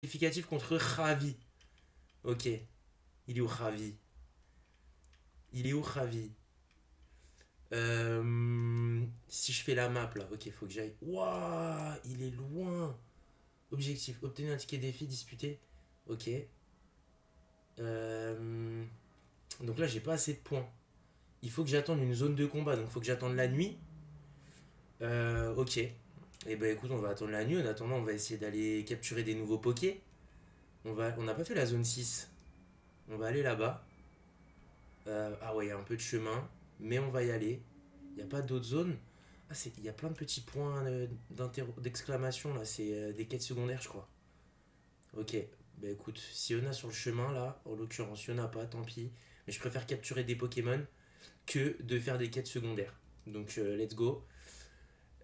Qualificatif contre Ravi. Ok. Il est où Ravi? Il est où Ravi? Si je fais la map là, ok, faut que j'aille. Waouh, il est loin. Objectif, obtenir un ticket défi disputé. Ok. Euh, donc là, j'ai pas assez de points. Il faut que j'attende une zone de combat, donc il faut que j'attende la nuit. Ok. Et ben écoute, on va attendre la nuit. En attendant, on va essayer d'aller capturer des nouveaux pokés. On n'a pas fait la zone 6. On va aller là-bas. Ah ouais, il y a un peu de chemin, mais on va y aller. Il n'y a pas d'autres zones. Ah, il y a plein de petits points d'exclamation là, c'est des quêtes secondaires, je crois. Ok, bah écoute, s'il y en a sur le chemin là, en l'occurrence, il n'y en a pas, tant pis. Mais je préfère capturer des Pokémon que de faire des quêtes secondaires. Donc let's go.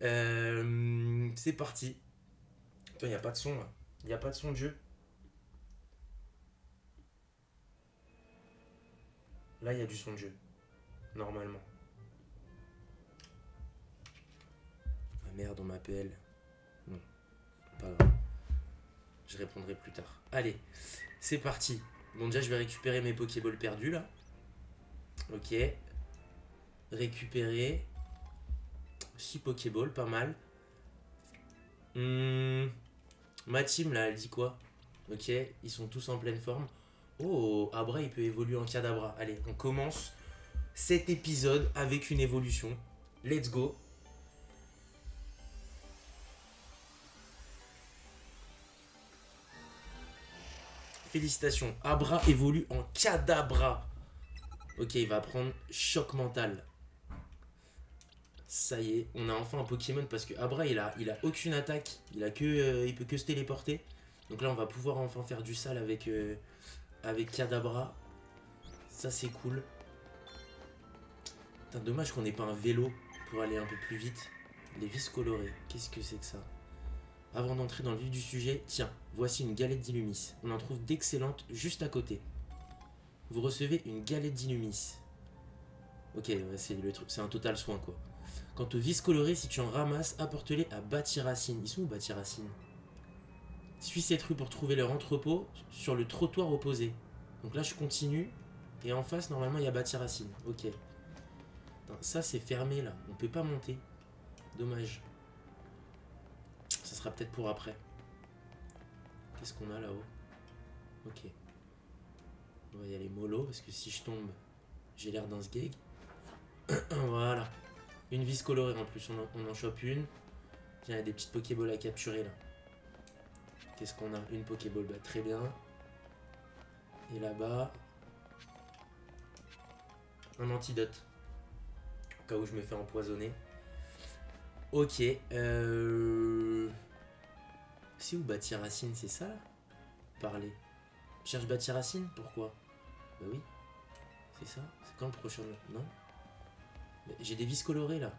C'est parti. Attends, il n'y a pas de son là. Il n'y a pas de son de jeu. Là, il y a du son de jeu, normalement. Ah merde, on m'appelle. Non, pas grave. Je répondrai plus tard. Allez, c'est parti. Bon, déjà, je vais récupérer mes Pokéballs perdus là. Ok. Récupérer 6 Pokéballs, pas mal. Hmm, ma team là, elle dit quoi? Ok, ils sont tous en pleine forme. Oh, Abra, il peut évoluer en Kadabra. Allez, on commence cet épisode avec une évolution. Let's go. Félicitations. Abra évolue en Kadabra. Ok, il va prendre choc mental. Ça y est, on a enfin un Pokémon parce que Abra il a aucune attaque, il peut que se téléporter. Donc là on va pouvoir enfin faire du sale avec Kadabra. Ça c'est cool. Putain, dommage qu'on n'ait pas un vélo pour aller un peu plus vite. Les vis colorées, qu'est-ce que c'est que ça? Avant d'entrer dans le vif du sujet, tiens, voici une galette d'Illumis. On en trouve d'excellentes juste à côté. Vous recevez une galette d'Illumis. Ok, c'est un total soin quoi. Quant aux vis colorées, si tu en ramasses, apporte-les à Bâti-Racine. Ils sont où Bâti-Racine? Suis cette rue pour trouver leur entrepôt sur le trottoir opposé. Donc là, je continue. Et en face, normalement, il y a Bâti-Racine. Ok. Non, ça, c'est fermé là. On peut pas monter. Dommage. Ça sera peut-être pour après. Qu'est-ce qu'on a là-haut? Ok. On va y aller mollo parce que si je tombe, j'ai l'air d'un sgeg. Voilà. Une vis colorée en plus. On en chope une. Tiens, il y a des petites Pokéballs à capturer là. Qu'est-ce qu'on a? Une Pokéball. Bah, très bien. Et là-bas, un antidote. Au cas où je me fais empoisonner. Ok. C'est où bâtir Racine? C'est ça là? Parler. Cherche bâtir Racine? Pourquoi? Bah oui. C'est ça? C'est quand le prochain? Non? J'ai des vis colorées là.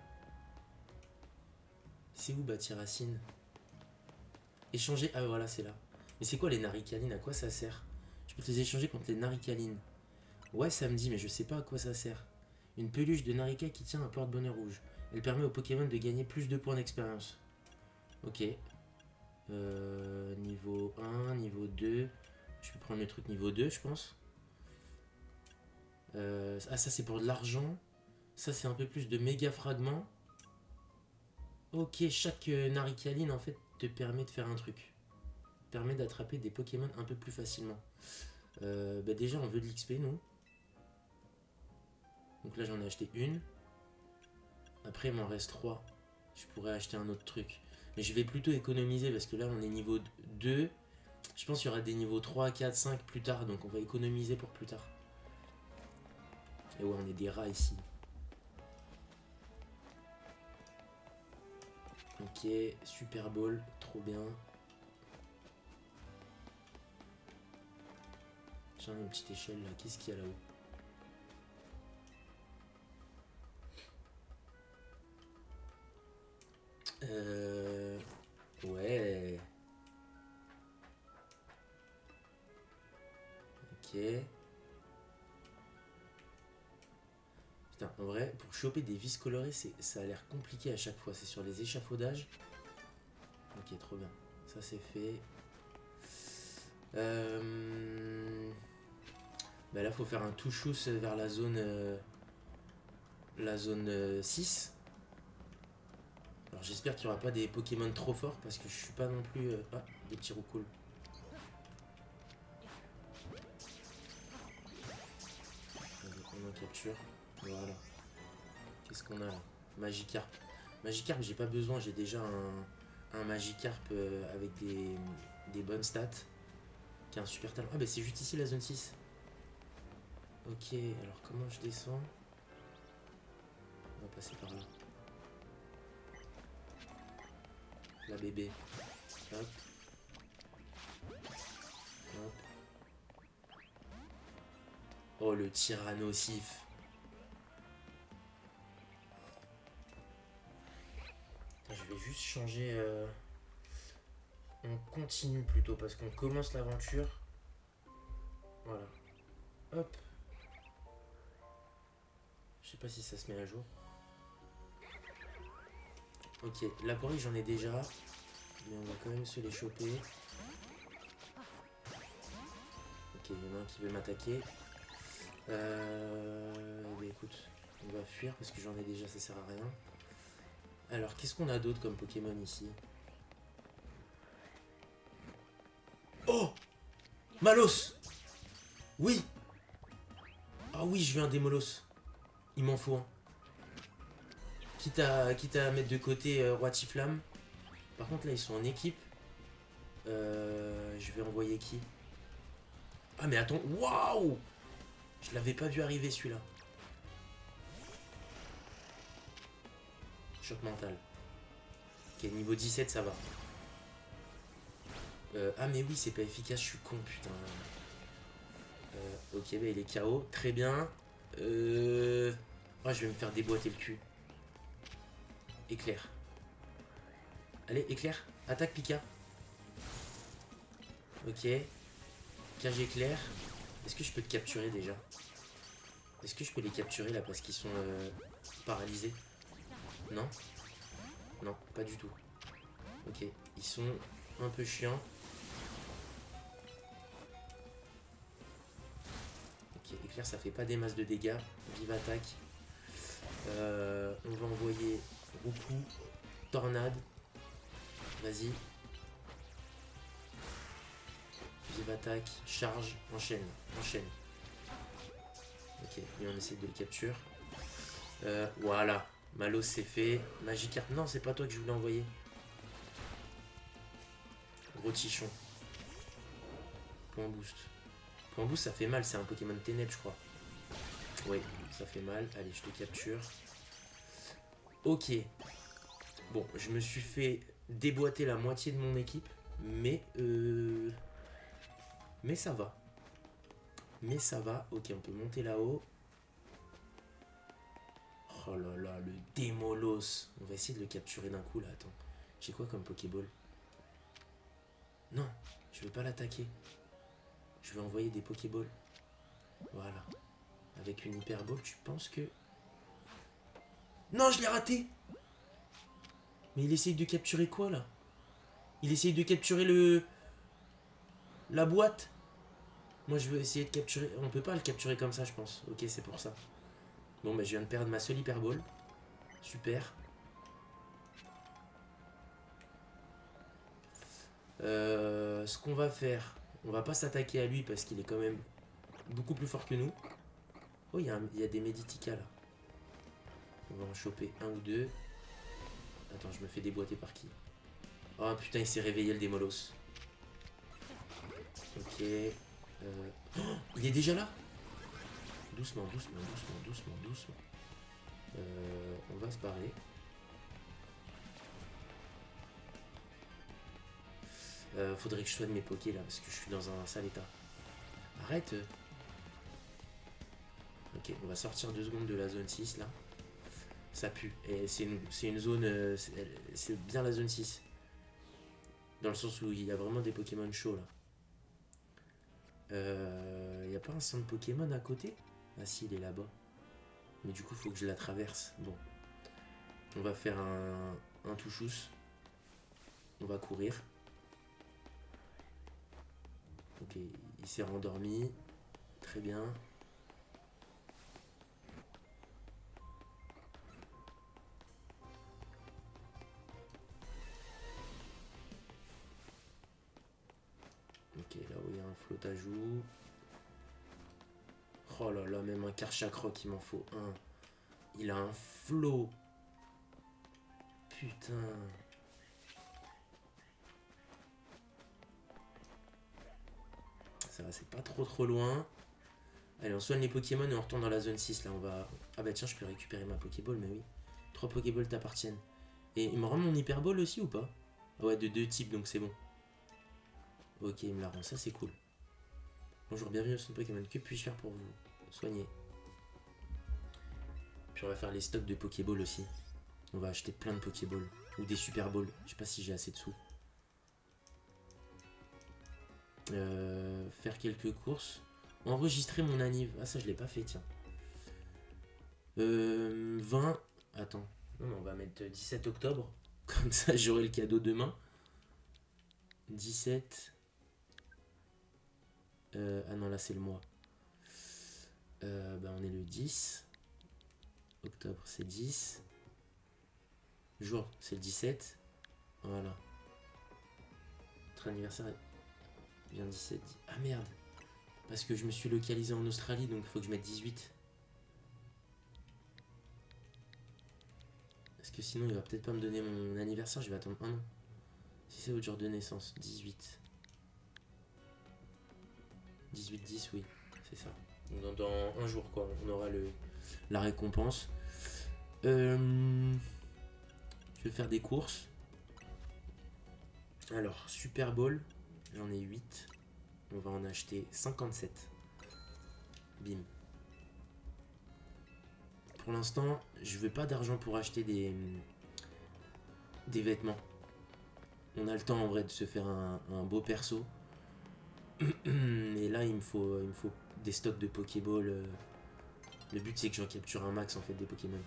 C'est où bâtir Racine? Échanger. Ah voilà, c'est là. Mais c'est quoi les naricalines? À quoi ça sert? Je peux te les échanger contre les naricalines. Ouais, ça me dit, mais je sais pas à quoi ça sert. Une peluche de Narika qui tient un porte-bonheur rouge. Elle permet aux Pokémon de gagner plus de points d'expérience. Ok. Niveau 1, niveau 2. Je peux prendre le truc niveau 2, je pense. Ah, ça c'est pour de l'argent. Ça c'est un peu plus de méga fragments. Ok, chaque Naricaline en fait te permet de faire un truc. Permet d'attraper des Pokémon un peu plus facilement. Bah déjà on veut de l'XP nous. Donc là j'en ai acheté une. Après il m'en reste 3. Je pourrais acheter un autre truc. Mais je vais plutôt économiser parce que là on est niveau 2. Je pense qu'il y aura des niveaux 3, 4, 5 plus tard. Donc on va économiser pour plus tard. Et ouais, on est des rats ici. Ok, Super Bowl, trop bien. J'ai une petite échelle là, qu'est-ce qu'il y a là-haut? Ouais. Ok. Putain, en vrai, pour choper des vis colorées, ça a l'air compliqué à chaque fois. C'est sur les échafaudages. Ok, trop bien. Ça c'est fait. Bah là, faut faire un touchous vers la zone 6. Alors j'espère qu'il n'y aura pas des Pokémon trop forts parce que je suis pas non plus... Ah, des petits roucouls. On en capture. Voilà. Qu'est-ce qu'on a là? Magikarp. Magikarp, j'ai pas besoin, j'ai déjà un Magikarp avec des bonnes stats. Qui a un super talent. Ah bah c'est juste ici la zone 6. Ok, alors comment je descends? On va passer par là. La bébé. Hop. Hop. Oh le Tyrannosif. Je vais juste changer... On continue plutôt parce qu'on commence l'aventure. Voilà. Hop. Je sais pas si ça se met à jour. Ok, la gorille j'en ai déjà. Mais on va quand même se les choper. Ok, il y en a un qui veut m'attaquer. Bah écoute, on va fuir parce que j'en ai déjà, ça sert à rien. Alors, qu'est-ce qu'on a d'autre comme Pokémon ici? Oh! Malos! Oui! Ah oui, je veux un Démolos. Il m'en faut un. Quitte à mettre de côté Roi Tiflam. Par contre, là, ils sont en équipe. Je vais envoyer qui? Ah, mais attends, waouh! Je l'avais pas vu arriver celui-là. Choc mental. Ok, niveau 17, ça va. Ah, mais oui, c'est pas efficace, je suis con, putain. Ok, bah il est KO. Très bien. Oh, je vais me faire déboîter le cul. Éclair. Allez, éclair. Attaque, Pika. Ok. Cage éclair. Est-ce que je peux te capturer déjà? Est-ce que je peux les capturer là parce qu'ils sont paralysés? Non? Non, pas du tout. Ok, ils sont un peu chiants. Ok, éclair ça fait pas des masses de dégâts. Vive attaque. On va envoyer Roucou. Tornade. Vas-y. Vive attaque. Charge. Enchaîne. Enchaîne. Ok, et on essaie de le capture. Voilà. Malos c'est fait. Magikarp. Non, c'est pas toi que je voulais envoyer. Gros tichon. Point boost. Point boost ça fait mal, c'est un Pokémon ténèbres je crois. Oui, ça fait mal. Allez, je te capture. Ok. Bon, je me suis fait déboîter la moitié de mon équipe. Mais ça va. Mais ça va. Ok, on peut monter là-haut. Oh là là, le Démolos. On va essayer de le capturer d'un coup là. Attends. J'ai quoi comme Pokéball? Non, je veux pas l'attaquer. Je vais envoyer des Pokéballs. Voilà. Avec une Hyper Ball, tu penses que... Non, je l'ai raté! Mais il essaye de capturer quoi là? Il essaye de capturer la boîte. Moi je veux essayer de capturer... On peut pas le capturer comme ça je pense. Ok, c'est pour ça. Bon bah je viens de perdre ma seule Hyper Ball. Super. Ce qu'on va faire... On va pas s'attaquer à lui parce qu'il est quand même beaucoup plus fort que nous. Oh, il y a des Meditica là. On va en choper un ou deux. Attends, je me fais déboîter par qui? Oh putain, il s'est réveillé le Démolos. Ok. Oh, il est déjà là? Doucement, doucement, doucement, doucement, doucement. On va se barrer. Faudrait que je soigne mes pokés là parce que je suis dans un sale état. Arrête. Ok, on va sortir 2 secondes de la zone 6 là. Ça pue. Et c'est une zone... c'est bien la zone 6. Dans le sens où il y a vraiment des Pokémon chauds là. Il n'y a pas un centre Pokémon à côté? Ah si, il est là-bas. Mais du coup, il faut que je la traverse. Bon. On va faire un touchous. On va courir. Ok, Ok, il s'est rendormi. Très bien. Ok, là où il y a un flotte-à-joue. Oh là là, même un Karchakroc, il m'en faut un. Il a un flot. Putain. Ça va, c'est pas trop loin. Allez, on soigne les Pokémon et on retourne dans la zone 6. Là, on va... Ah bah tiens, je peux récupérer ma Pokéball, mais oui. 3 Pokéballs t'appartiennent. Et il me rend mon Hyperball aussi ou pas? Ah ouais, de 2 types, donc c'est bon. Ok, il me la rend, ça c'est cool. Bonjour, bienvenue au centre Pokémon. Que puis-je faire pour vous soigner? Puis on va faire les stocks de Pokéball aussi. On va acheter plein de Pokéballs. Ou des Super Balls. Je sais pas si j'ai assez de sous. Faire quelques courses. Enregistrer mon anniv. Ah ça je l'ai pas fait, tiens. 20. Attends. Non, mais on va mettre 17 octobre. Comme ça j'aurai le cadeau demain. 17. Ah non, là c'est le mois. Bah on est le 10. Octobre c'est 10. Jour c'est le 17. Voilà. Notre anniversaire est bien 17. Ah merde. Parce que je me suis localisé en Australie, donc il faut que je mette 18. Parce que sinon il va peut-être pas me donner mon anniversaire, je vais attendre un an. Si c'est votre jour de naissance, 18. 18-10, oui, c'est ça. Dans un jour, quoi, on aura la récompense. Je vais faire des courses. Alors, Super Bowl, j'en ai 8. On va en acheter 57. Bim. Pour l'instant, je veux pas d'argent pour acheter des vêtements. On a le temps en vrai de se faire un beau perso. Mais là, il me faut des stocks de Pokéball. Le but, c'est que j'en capture un max en fait des Pokémon.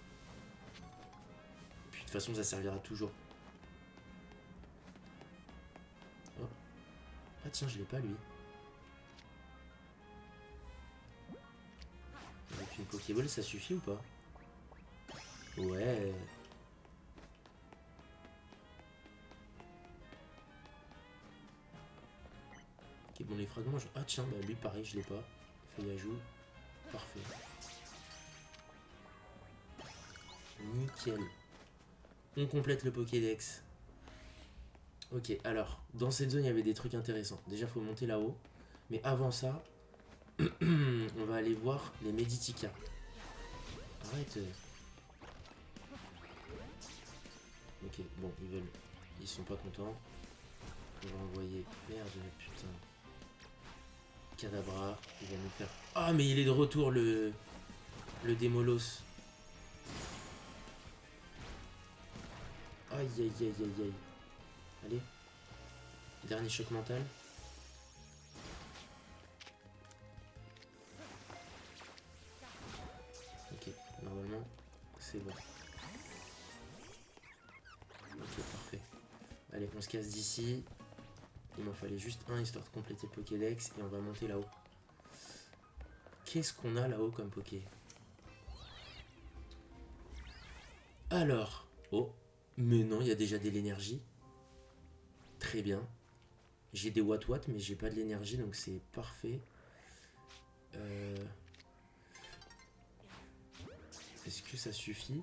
Puis de toute façon, ça servira toujours. Oh. Ah tiens, je l'ai pas lui. Avec une Pokéball, ça suffit ou pas? Ouais. Ok, bon, les fragments. Ah tiens, bah lui, pareil, je l'ai pas. Feuille à joue. Parfait. Nickel. On complète le Pokédex. Ok, alors, dans cette zone, il y avait des trucs intéressants. Déjà, faut monter là-haut. Mais avant ça, on va aller voir les Meditica. Arrête. Ok, bon, ils sont pas contents. On va envoyer... Merde, putain. Kadabra, il va nous faire... Ah, mais il est de retour, le Démolos. Aïe, aïe, aïe, aïe, aïe. Allez. Dernier choc mental. Ok, normalement, c'est bon. Ok, parfait. Allez, on se casse d'ici. Il m'en fallait juste un histoire de compléter le Pokédex et on va monter là-haut. Qu'est-ce qu'on a là-haut comme Poké? Alors, oh, mais non, il y a déjà de l'énergie. Très bien. J'ai des Watt mais j'ai pas de l'énergie, donc c'est parfait. Est-ce que ça suffit?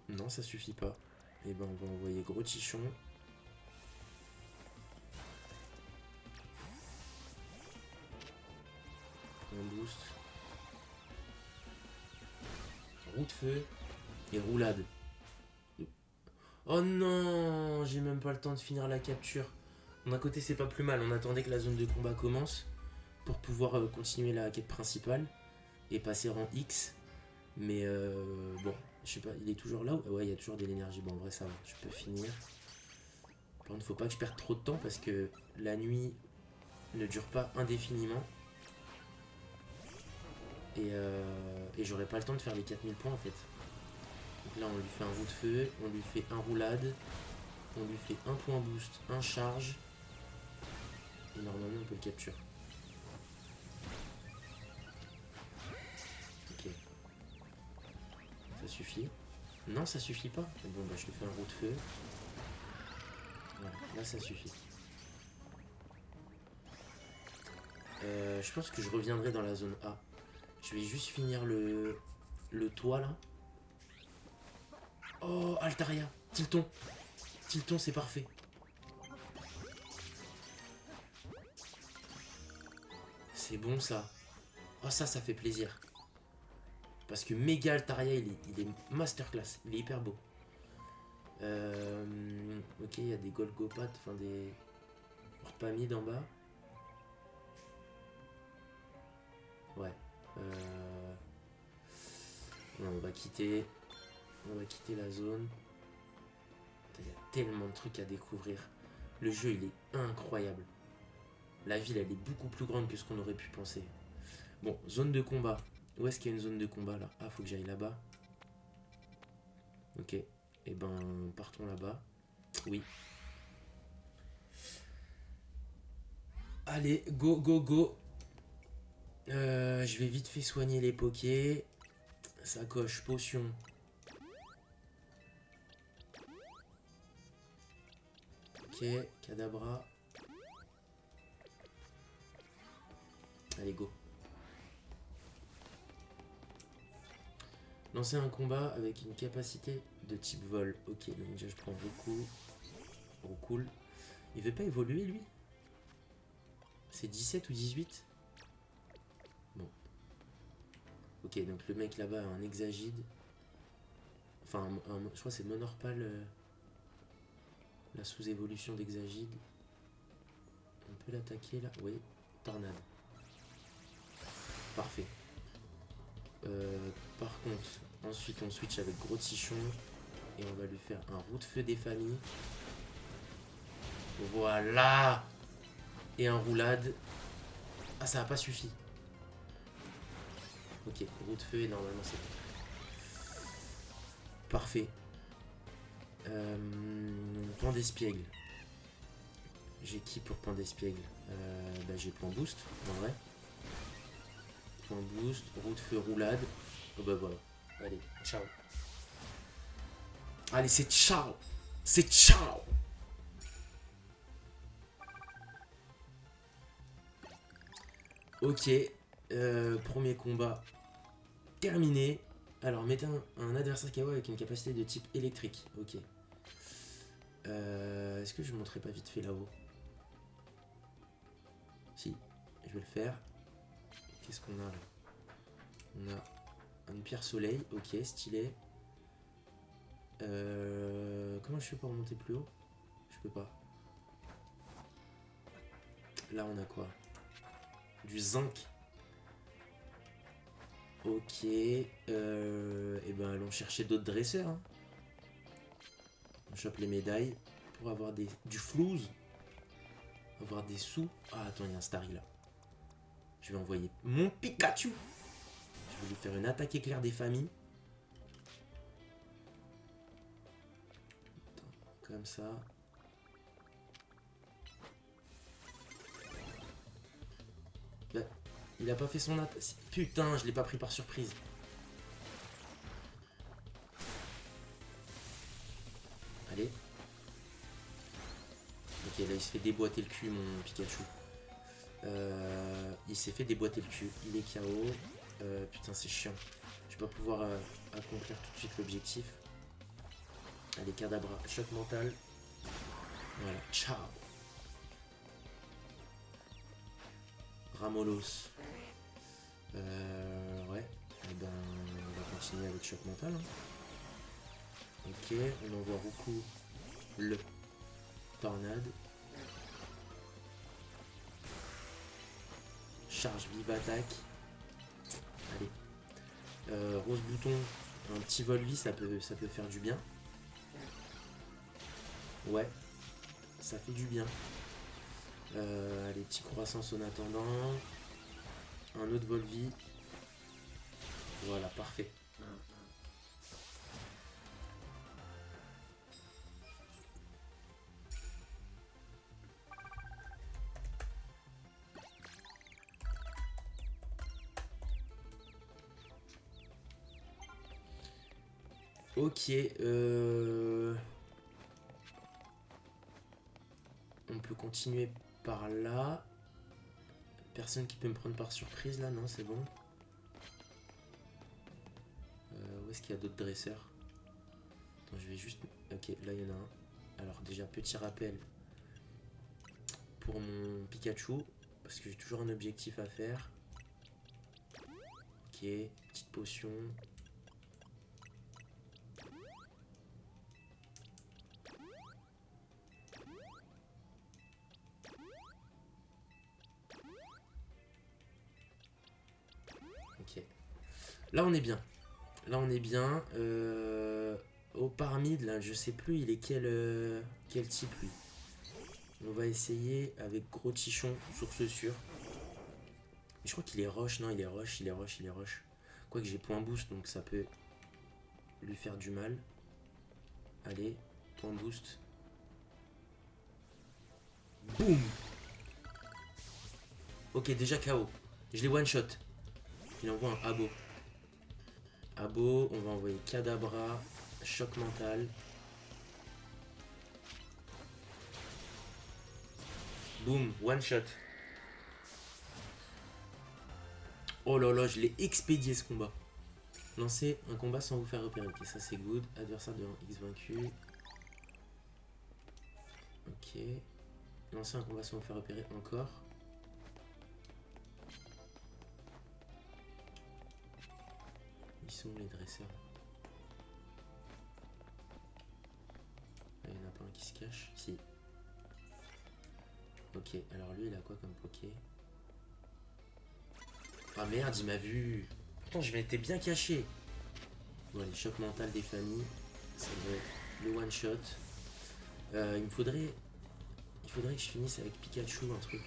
Non, ça suffit pas. Et ben on va envoyer Gros Tichon. Un boost. Roue de feu. Et roulade. Oh non, j'ai même pas le temps de finir la capture. D'un côté c'est pas plus mal, on attendait que la zone de combat commence pour pouvoir continuer la quête principale et passer rang X. Mais bon, je sais pas, il est toujours là? Ouais, il y a toujours de l'énergie. Bon, en vrai, ça va, je peux finir. Par contre, faut pas que je perde trop de temps parce que la nuit ne dure pas indéfiniment. Et j'aurai pas le temps de faire les 4000 points en fait. Donc là, on lui fait un roue de feu, on lui fait un roulade, on lui fait un point boost, un charge. Et normalement, on faut le capture. Ok. Ça suffit. Non, ça suffit pas. Bon, bah je te fais un roue de feu. Voilà, là ça suffit. Je pense que je reviendrai dans la zone A. Je vais juste finir le toit là. Oh, Altaria, Tilton. Tilton, c'est parfait. C'est bon ça. Oh, ça fait plaisir. Parce que méga Altaria, il est masterclass. Il est hyper beau. Ok, il y a des Golgopathes, enfin des Orpamides en bas. Ouais. Non, on va quitter la zone. Il y a tellement de trucs à découvrir. Le jeu, il est incroyable. La ville, elle est beaucoup plus grande que ce qu'on aurait pu penser. Bon, zone de combat. Où est-ce qu'il y a une zone de combat là? Ah, faut que j'aille là-bas. Ok. Eh ben, partons là-bas. Oui. Allez, go, go, go. Je vais vite fait soigner les pokés. Sacoche, potion. Ok, Kadabra. Allez, go. Lancer un combat avec une capacité de type vol. Ok, donc déjà je prends beaucoup. Oh, cool. Il veut pas évoluer lui? C'est 17 ou 18? Bon. Ok, donc le mec là-bas a un Exagide. Enfin, je crois que c'est Monorpal. La sous-évolution d'Exagide. On peut l'attaquer là? Oui, Tornade. Parfait. Par contre, ensuite on switch avec Gros Tichon. Et on va lui faire un roue de feu des familles. Voilà. Et un roulade. Ah, ça n'a pas suffi. Ok, roue de feu et normalement c'est bon. Parfait. Point d'espiègle. J'ai qui pour point d'espiègle? Bah, j'ai point boost, en vrai. Point boost, roue de feu, roulade. Oh bah voilà. Allez, ciao. Allez, c'est ciao. C'est ciao. Ok. Premier combat terminé. Alors, mettez un adversaire KO avec une capacité de type électrique. Ok. Est-ce que je ne montrerai pas vite fait là-haut? Si, je vais le faire. Qu'est-ce qu'on a là? On a une pierre soleil. Ok, stylé. Comment je fais pour monter plus haut? Je peux pas. Là, on a quoi? Du zinc. Ok. Et ben, allons chercher d'autres dresseurs. Hein. On chope les médailles pour avoir du flouze. Avoir des sous. Ah, attends, il y a un Starry là. Je vais envoyer mon Pikachu. Je vais lui faire une attaque éclair des familles. Attends, comme ça. Bah, il a pas fait son attaque. Putain, je l'ai pas pris par surprise. Allez. Ok, là il se fait déboîter le cul, mon Pikachu. Il s'est fait déboîter le cul. Il est KO. Putain, c'est chiant. Je vais pas pouvoir accomplir tout de suite l'objectif. Allez, Kadabra. Choc mental. Voilà. Ciao. Ramolos. Ouais. Et ben, on va continuer avec choc mental. Hein. Ok, on envoie Roku le tornade. Charge vive attaque. Allez. Rose bouton, un petit Volvi, ça peut faire du bien. Ouais, ça fait du bien. Allez, petit croissance en attendant. Un autre Volvi. Voilà, parfait. Ok, on peut continuer par là. Personne qui peut me prendre par surprise là, non, c'est bon. Où est-ce qu'il y a d'autres dresseurs? Attends, je vais juste... Ok, là il y en a un. Alors déjà, petit rappel pour mon Pikachu, parce que j'ai toujours un objectif à faire. Ok, petite potion. Ok. Là on est bien. Là on est bien. Au Paramide, là, je sais plus il est quel type lui. On va essayer avec Gros Tichon, source sûre. Je crois qu'il est roche, non il est roche, il est roche, il est roche. Quoique j'ai point boost donc ça peut lui faire du mal. Allez, point boost. Boum. Ok, déjà KO. Je l'ai one shot. Il envoie un abo. Abo, on va envoyer Kadabra, choc mental. Boum, one shot. Oh là là, je l'ai expédié ce combat. Lancez un combat sans vous faire repérer. Ok, ça c'est good. Adversaire de X vaincu. Ok. Lancer un combat sans vous faire repérer encore. Ils sont les dresseurs. Ah, il n'y en a pas un qui se cache. Si. Ok, alors lui il a quoi comme poké? Ah merde, il m'a vu. Pourtant je m'étais bien caché. Bon allez, choc mental des familles. Ça doit être le one shot. Il faudrait que je finisse avec Pikachu un truc.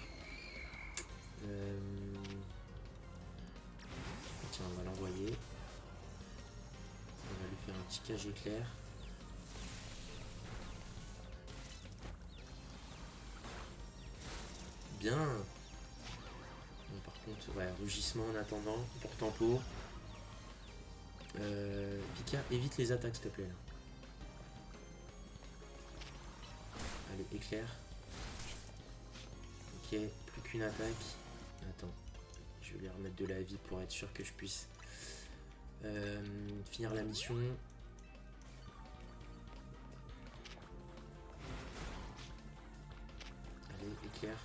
Tiens, on va l'envoyer. On va lui faire un petit cage éclair. Bien. Bon, par contre, ouais, rugissement en attendant. Pour tempo. Pika, évite les attaques s'il te plaît là. Allez, éclair. Ok, plus qu'une attaque. Attends, je vais lui remettre de la vie pour être sûr que je puisse finir la mission. Allez, éclair.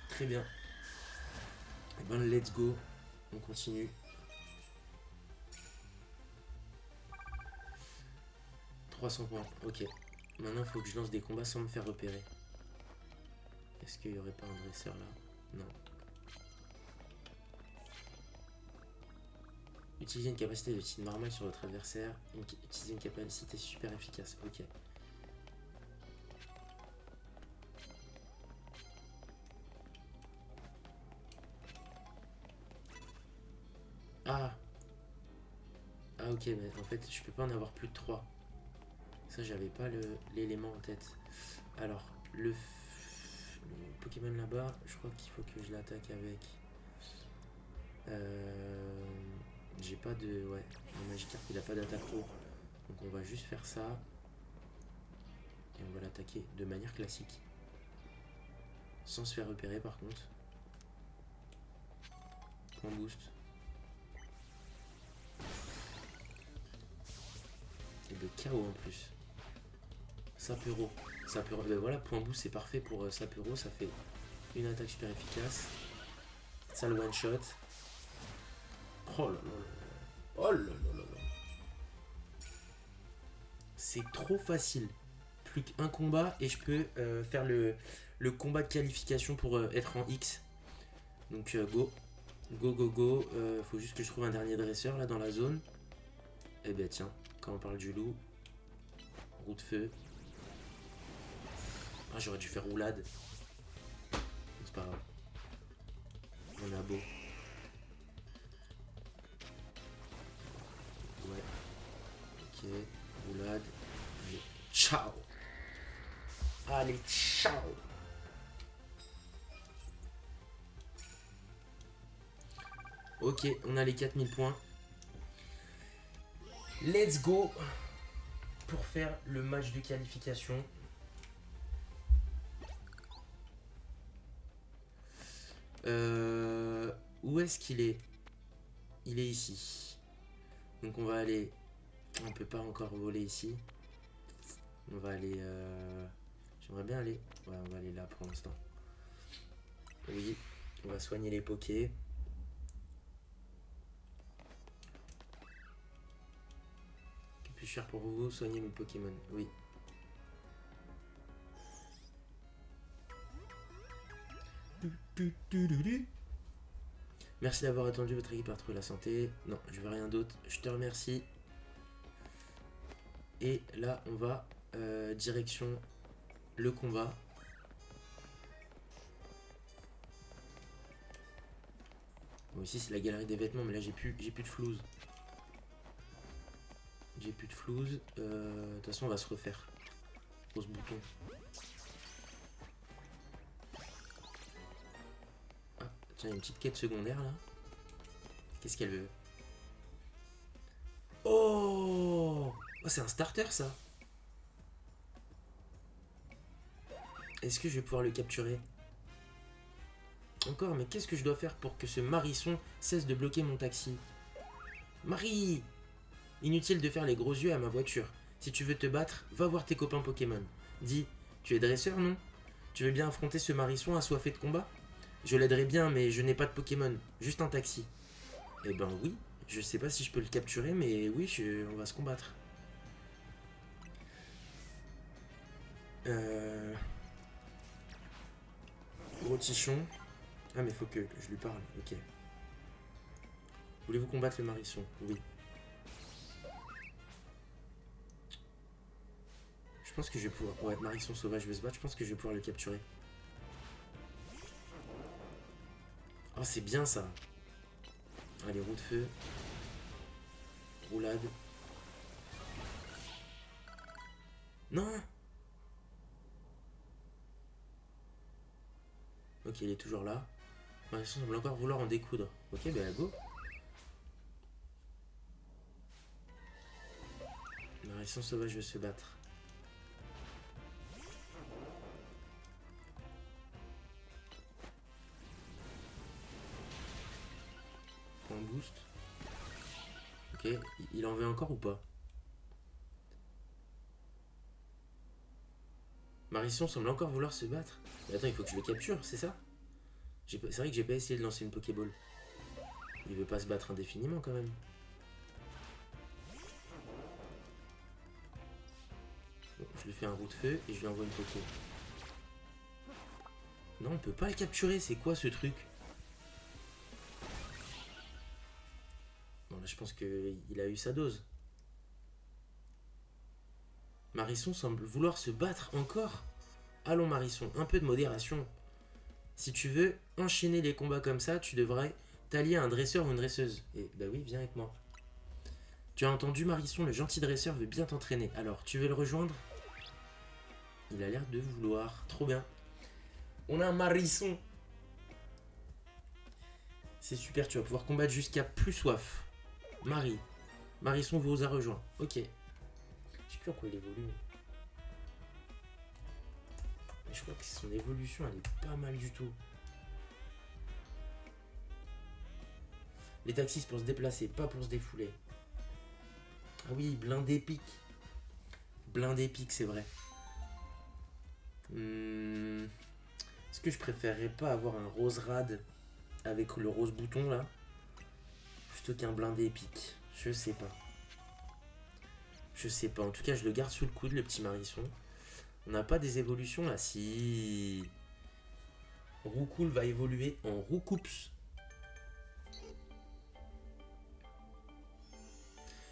Très bien. Et ben let's go. On continue. 300 points, ok. Maintenant il faut que je lance des combats sans me faire repérer. Est-ce qu'il n'y aurait pas un dresseur là? Non. Utilisez une capacité de tir normale sur votre adversaire. Utilisez une capacité super efficace. Ok. Ah. Ah ok, mais en fait je peux pas en avoir plus de 3. Ça j'avais pas l'élément en tête. Alors, le Pokémon là-bas, je crois qu'il faut que je l'attaque avec... J'ai pas de... Ouais, mon Magikarp il a pas d'attaque haut. Donc on va juste faire ça. Et on va l'attaquer de manière classique. Sans se faire repérer par contre. Point boost. Et de KO en plus. Sapero. Sapero. Ben voilà, point boost c'est parfait pour Sapero. Ça fait une attaque super efficace. Ça le one shot. Oh là là là. Oh là là là là. C'est trop facile. Plus qu'un combat et je peux faire le combat de qualification pour être en X. Donc go. Go go go. Faut juste que je trouve un dernier dresseur là dans la zone. Et ben tiens, quand on parle du loup. Roue de feu. Ah j'aurais dû faire roulade. C'est pas grave. On a beau. Ouais. Ok. Roulade. Allez. Ciao. Allez, ciao. Ok, on a les 4000 points. Let's go pour faire le match de qualification. Où est-ce qu'il est? Il est ici. Donc on va aller... On peut pas encore voler ici. On va aller... J'aimerais bien aller... Ouais, on va aller là pour l'instant. Oui, on va soigner les pokés. Plus cher pour vous, soigner mes Pokémon. Oui. Merci d'avoir attendu, votre équipe a retrouvé la santé. Non, je veux rien d'autre. Je te remercie. Et là, on va direction le combat. Bon, ici, c'est la galerie des vêtements, mais là, j'ai plus de flouze. J'ai plus de flouze. De toute façon, on va se refaire. Pose bouton. Ah, tiens, une petite quête secondaire là. Qu'est-ce qu'elle veut? Oh, c'est un starter ça. Est-ce que je vais pouvoir le capturer? Encore, mais qu'est-ce que je dois faire pour que ce Marisson cesse de bloquer mon taxi? Marie! Inutile de faire les gros yeux à ma voiture. Si tu veux te battre, va voir tes copains Pokémon. Dis, tu es dresseur, non? Tu veux bien affronter ce Marisson assoiffé de combat? Je l'aiderai bien, mais je n'ai pas de Pokémon. Juste un taxi. Eh ben oui, je sais pas si je peux le capturer, mais oui, on va se combattre. Gros tichon. Ah mais faut que je lui parle, ok. Voulez-vous combattre le Marisson? Oui. Je pense que je vais pouvoir... Ouais, Marisson sauvage veut se battre, je pense que je vais pouvoir le capturer. Oh, c'est bien ça. Allez, roue de feu. Roulade. Non! Ok, il est toujours là. Marisson semble encore vouloir en découdre. Ok, bah go. Marisson sauvage veut se battre. Point boost. Ok, il en veut encore ou pas? Marisson semble encore vouloir se battre. Mais attends, il faut que je le capture, c'est ça? C'est vrai que j'ai pas essayé de lancer une Pokéball. Il veut pas se battre indéfiniment quand même. Bon, je lui fais un roue de feu et je lui envoie une Poké. Non, on peut pas le capturer, c'est quoi ce truc? Bon là je pense qu'il a eu sa dose. Marisson semble vouloir se battre encore. Allons Marisson, un peu de modération. Si tu veux enchaîner les combats comme ça, tu devrais t'allier à un dresseur ou une dresseuse. Et bah oui, viens avec moi. Tu as entendu Marisson, le gentil dresseur veut bien t'entraîner. Alors, tu veux le rejoindre? Il a l'air de vouloir. Trop bien. On a un Marisson. C'est super, tu vas pouvoir combattre jusqu'à plus soif. Marie. Marisson vous a rejoint. Ok. Je sais plus en quoi il évolue. Mais je crois que son évolution, elle est pas mal du tout. Les taxis pour se déplacer, pas pour se défouler. Ah oui, blindé pique. Blindé pique, c'est vrai. Est-ce que je préférerais pas avoir un rose rad avec le rose bouton là plutôt qu'un blindé épique? Je sais pas. Je sais pas. En tout cas, je le garde sous le coude, le petit Marisson. On n'a pas des évolutions là. Si Roucoule va évoluer en Roucoups.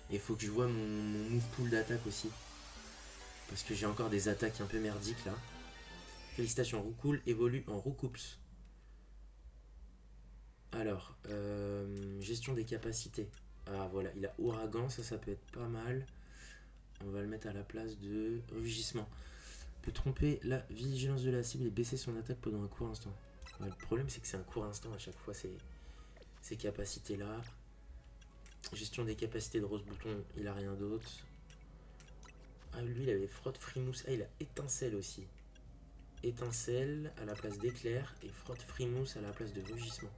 Et il faut que je vois mon move pool d'attaque aussi. Parce que j'ai encore des attaques un peu merdiques là. Félicitations, Roucoule évolue en Roucoups. Alors, gestion des capacités. Ah voilà, il a Ouragan, ça peut être pas mal. On va le mettre à la place de Rugissement. Peut tromper la vigilance de la cible et baisser son attaque pendant un court instant. Ouais, le problème c'est que c'est un court instant à chaque fois, c'est Ces capacités-là. Gestion des capacités de Rose Bouton, il a rien d'autre. Ah, lui, il avait frotte frimousse. Ah, il a étincelle aussi. Étincelle à la place d'éclair et frotte frimousse à la place de rugissement.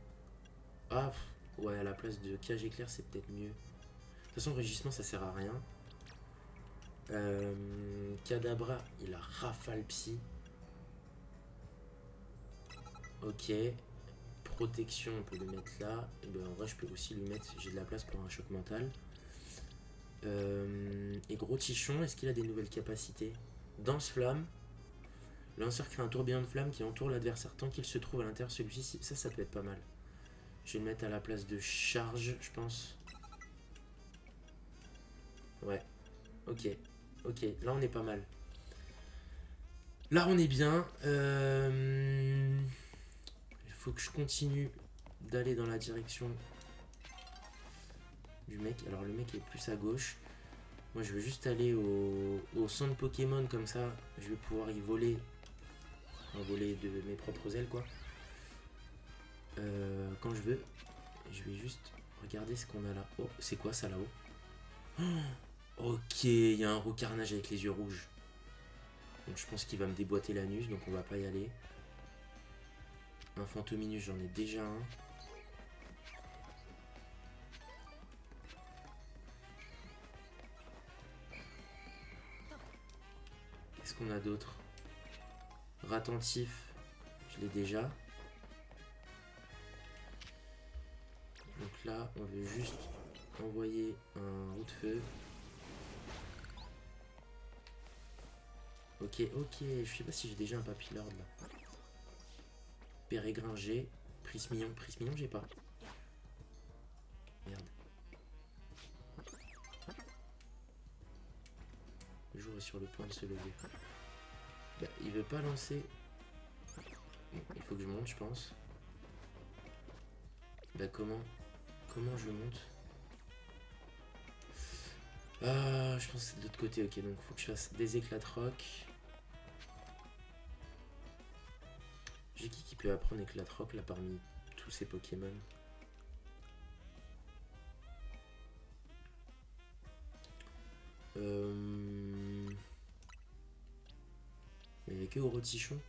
Ah, ouais, à la place de cage éclair, c'est peut-être mieux. De toute façon, rugissement, ça sert à rien. Cadabra, il a rafale psy. Ok. Protection, on peut le mettre là. Et ben, en vrai, je peux aussi lui mettre. J'ai de la place pour un choc mental. Et gros tichon, est-ce qu'il a des nouvelles capacités? Danse flamme. Lanceur crée un tourbillon de flamme qui entoure l'adversaire tant qu'il se trouve à l'intérieur de celui-ci. Ça peut être pas mal. Je vais le mettre à la place de charge, je pense. Ouais. Ok. Ok, là on est pas mal. Là on est bien. Il faut que je continue d'aller dans la direction du mec. Alors le mec est plus à gauche. Moi je veux juste aller au centre Pokémon, comme ça je vais pouvoir y voler. En voler de mes propres ailes quoi. Quand je veux. Je vais juste regarder ce qu'on a là. Oh, c'est quoi ça là-haut? Ok, il y a un Roucarnage avec les yeux rouges. Donc je pense qu'il va me déboîter l'anus, donc on va pas y aller. Un Fantominus, j'en ai déjà un. Qu'est-ce qu'on a d'autre? Ratentif, je l'ai déjà. Donc là, on veut juste envoyer un roue de feu. Ok, ok, je sais pas si j'ai déjà un Papillard là. Pérégrin G, Prismillon, j'ai pas. Merde. Le jour est sur le point de se lever. Bah, il veut pas lancer. Bon, il faut que je monte, je pense. Bah comment je monte? Ah, je pense que c'est de l'autre côté, ok, donc faut que je fasse des éclats de roc. J'ai qui peut apprendre éclat de roc là parmi tous ces Pokémon? Il n'y a que Orotichon.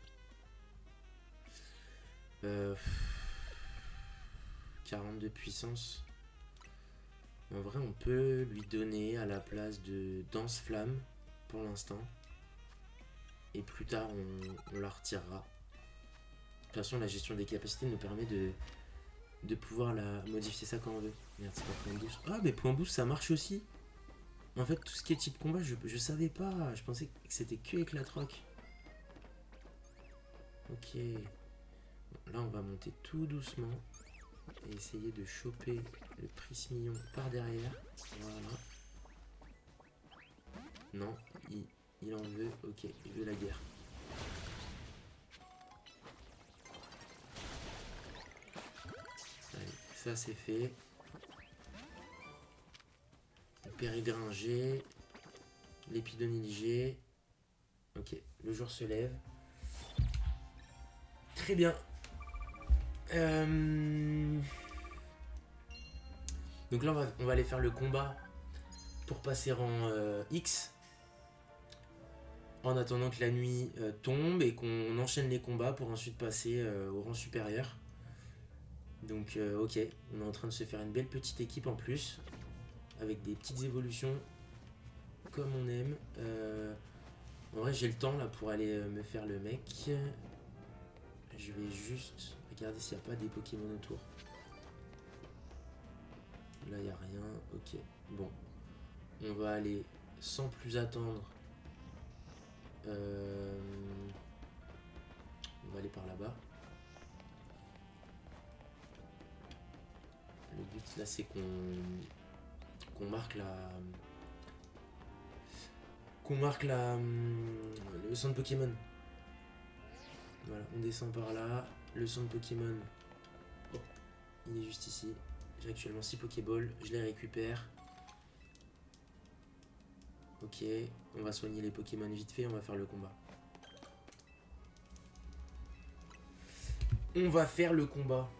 42 puissance. En vrai, on peut lui donner à la place de Danse Flamme pour l'instant. Et plus tard, on la retirera. De toute façon, la gestion des capacités nous permet de pouvoir la modifier ça quand on veut. Merde, c'est pas point boost. Ah, mais point boost, ça marche aussi. En fait, tout ce qui est type combat, je savais pas. Je pensais que c'était que éclat de roc. Ok. Là, on va monter tout doucement. Et essayer de choper le Prismillon par derrière. Voilà. Non, il en veut. Ok, il veut la guerre. Allez, ça c'est fait. Le Pérégrin G. L'Épidonyle G. Ok, le jour se lève. Très bien. Donc là, on va aller faire le combat pour passer rang X. En attendant que la nuit tombe et qu'on enchaîne les combats pour ensuite passer au rang supérieur. Donc ok, on est en train de se faire une belle petite équipe en plus. Avec des petites évolutions comme on aime. En vrai, j'ai le temps là pour aller me faire le mec. Je vais juste regarder s'il n'y a pas des Pokémon autour. Là, il n'y a rien. Ok, bon. On va aller sans plus attendre. On va aller par là-bas. Le but là, c'est qu'on marque le centre Pokémon. Voilà, on descend par là. Le centre Pokémon, oh, il est juste ici. J'ai actuellement 6 Pokéballs, je les récupère. Ok, on va soigner les Pokémon vite fait, on va faire le combat. On va faire le combat.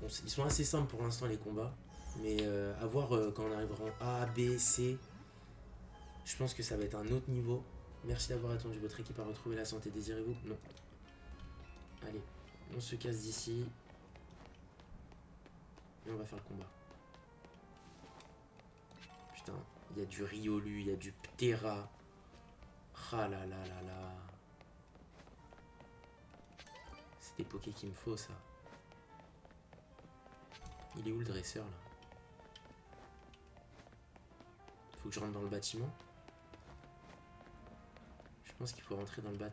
Bon, ils sont assez simples pour l'instant les combats. Mais à voir quand on arrivera en A, B, C. Je pense que ça va être un autre niveau. Merci d'avoir attendu. Votre équipe a retrouvé la santé. Désirez-vous? Non. Allez, on se casse d'ici. Et on va faire le combat. Putain, il y a du Riolu, il y a du Ptera. Ah là là là là. C'est des pokés qu'il me faut, ça. Il est où le dresseur, là? Faut que je rentre dans le bâtiment. Je pense qu'il faut rentrer dans le bat.